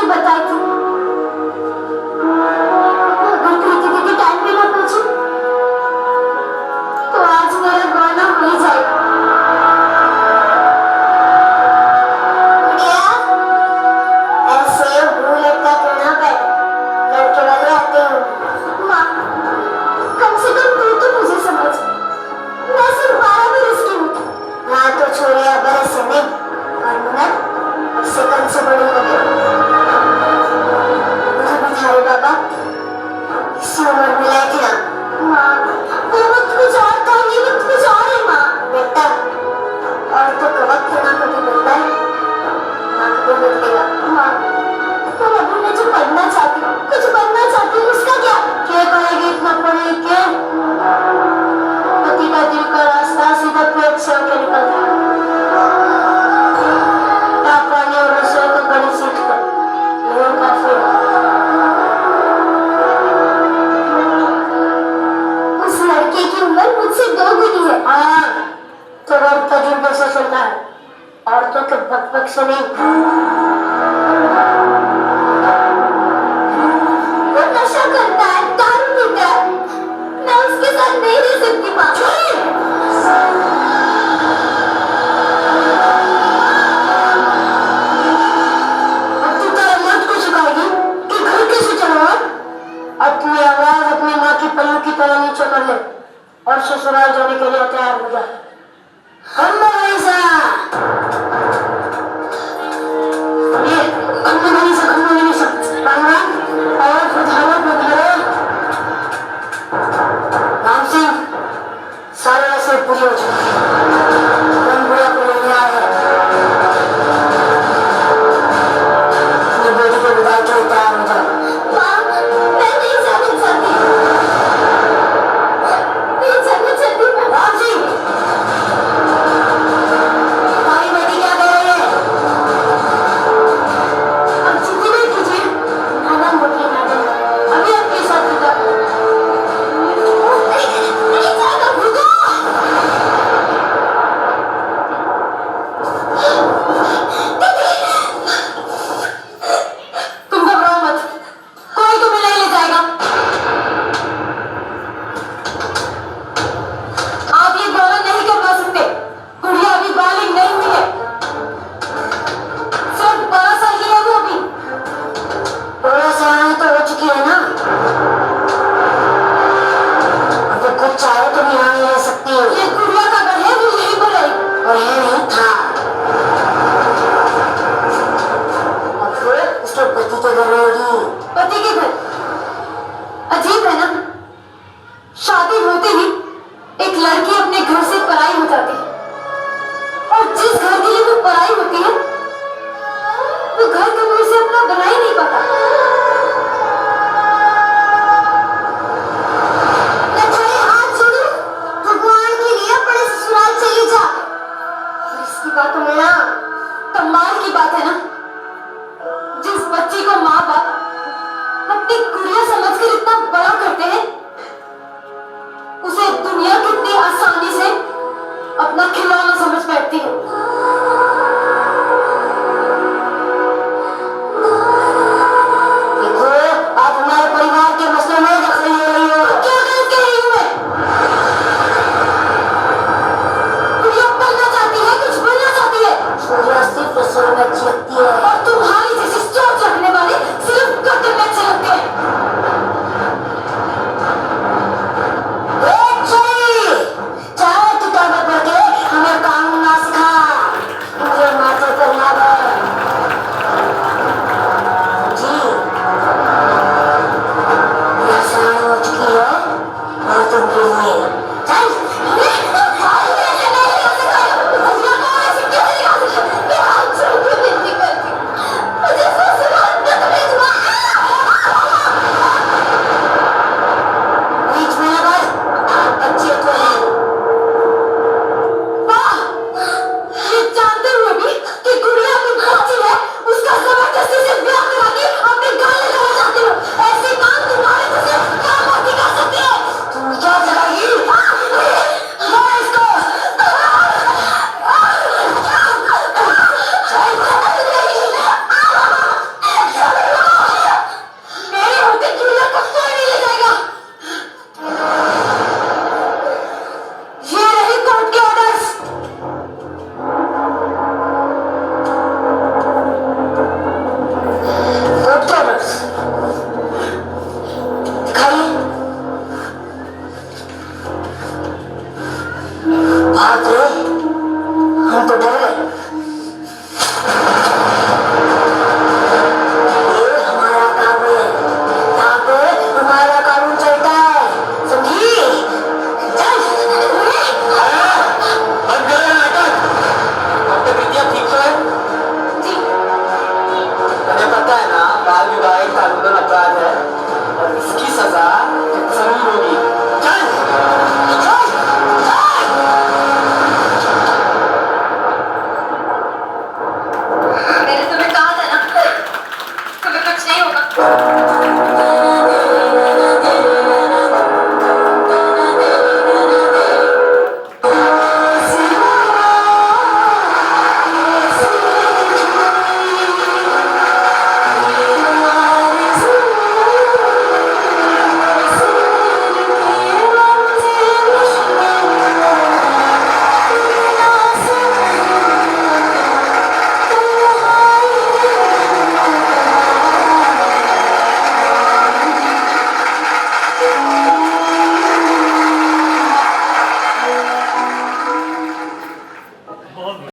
बताई थी, अगर प्रीति दीदी टाइम पे ना पहुंची तो आज मेरा गाना हो ही जाएगा। गुड़िया, ऐसे भूल लटका कर ना बैठ, लड़के वाले आते हो। माँ, कम से कम तू तो मुझे समझ, मैं सिर्फ 12 बरस की हूँ। हाँ तो छोड़िया बरस से नहीं, और मुन्ना सेकंड से बड़ी हो गई। मुझे बिठाओ बाबा, इसी उम्र में लाए थे ना। माँ, वो वक्त कुछ और था, ये वक्त कुछ और है माँ। बेटा, और तो का वक्त ना कभी बदला है, ना कभी बदलेगा। माँ, तुम अभी मैं जो पढ़ना चाहती हूँ, कुछ बनना चाहती हूँ, उसका क्या? क्या करेगी इतना पढ़ लिख के? पति का दिल का रास्ता सीधा पेट से होकर निकलता है। पानी और रसोई को बड़ी सीट कर, ये काफी है। उस लड़के की उम्र मुझसे 2 गुनी है। हाँ, तो और तजुर्बे से चलता है, औरतों के बकबक से नहीं। वो नशा करता है, दारू पीता है, मैं उसके साथ नहीं रह सकती माँ। अपनी आवाज अपनी माँ की पल्लू की तरह नीचे कर ले और ससुराल जाने के लिए तैयार हो जा। राम सिंह, सारे ऐसे पूरी हो चुकी है, बुरा को लेने आए हैं। अपनी बेटी को विदाई के लिए तैयार हो जा। पति के घर अजीब है ना, शादी होते ही एक लड़की अपने घर से पराई हो जाती है और जिस घर के लिए वो पराई होती है वो घर कभी उसे अपना बना ही नहीं पाता। हाथ छोड़ो, भगवान के लिए अपने ससुराल चली जा। और इसकी बात में ना कमाल की बात है ना, जिस बच्ची को माँ बाप अपनी गुड़िया समझकर इतना बड़ा करते हैं, उसे दुनिया कितनी आसानी से अपना खिलौना समझ बैठती है। देखो, आप हमारे परिवार के मसले में दखल ले रही हो। क्या गलत कह रही हूँ मैं? गुड़िया पढ़ना चाहती है, कुछ बनना चाहती है। गुड़िया सिर्फ रसोई में अच्छी लगती है और तुम्हारी जैसी सोच रखने वाले सिर्फ कत्ल में अच्छे लगते हैं। चाहे किताबें पढ़ के हमें कानून ना सिखा, बाप रे, हम तो डर गए।